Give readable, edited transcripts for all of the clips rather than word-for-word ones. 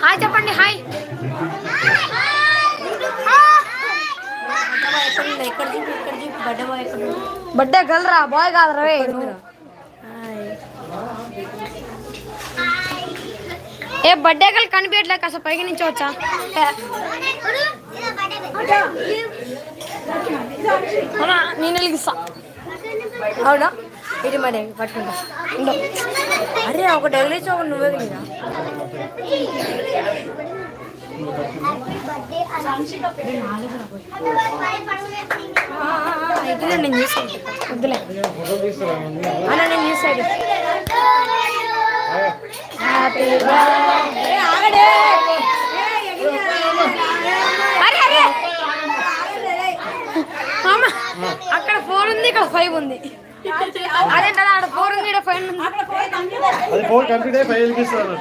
Hi చెప్పండి hi. Birthday girl రా bye కాదు రే. ఏ బర్త్డే గర్ల్ కనిపించట్లే కాస్త పైకి నుంచి వచ్చా. నేను వెలిగిస్తా. అవునా ఇది మరి పట్టుకుంటా. అరే ఒకటి వెలిగించా ఒక నువ్వే కదా. నేను చూసాను వద్దులే అన్న నేను చూసాడు. అక్కడ 4 ఉంది ఇక్కడ 5 ఉంది. అదే కదా అక్కడ 4 ఉంది ఇక్కడ 5 ఉంది. అది 4 కంప్లీట్ అయ్యి 5 ఎలిగిస్తారు.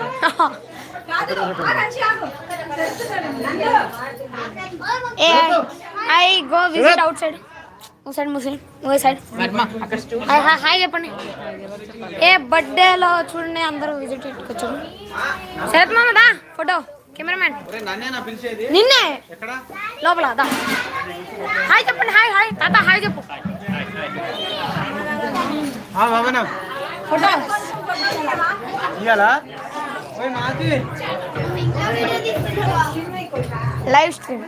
I go visit outside. Hi చెప్పండి. ఏ బర్త్డేలో చూడండి అందరూ విజిట్ వచ్చాము. శరత్ మామదా ఫోటో కెమెరామ్యాన్ నిన్నే లోపల దా. హాయ్ చెప్పండి. హాయ్ హాయ్ తాత హాయ్ చెప్పు. Photo live stream.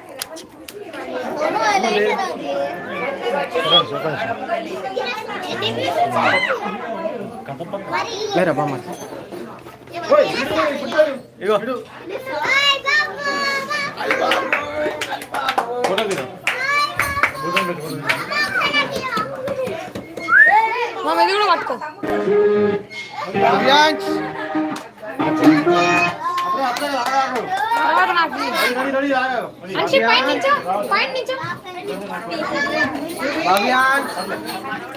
లేరా బామ్మ ఇగో ఫోటో తీరా మా ఇది కూడా పట్టుకో.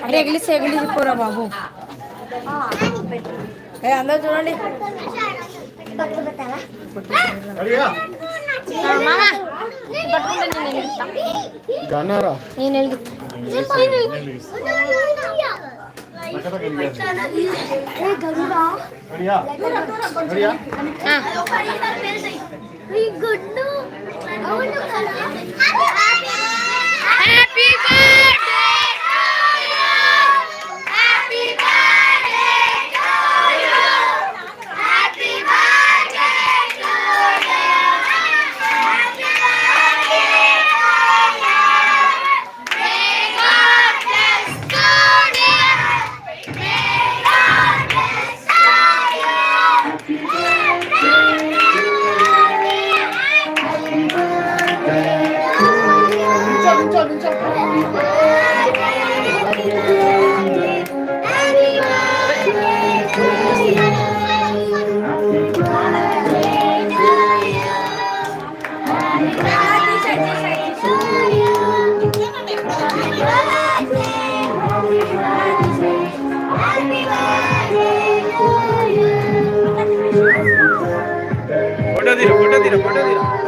అరే ఎగిలిస్తే ఎగిలిపోరా బాబు. అందరూ చూడండి.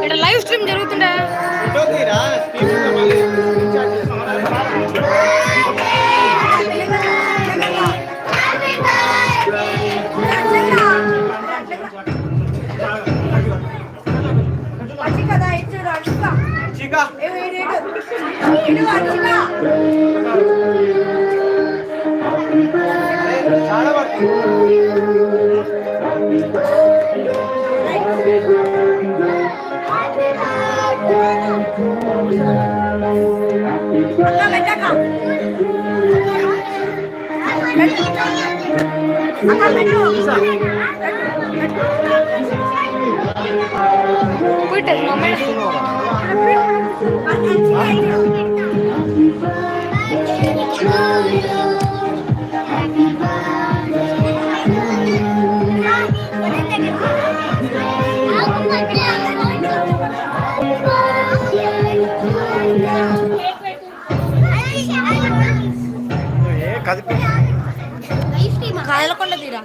ఇక్కడ లైవ్ స్ట్రీమ్ జరుగుతుండే. కాయలకొండ తీరా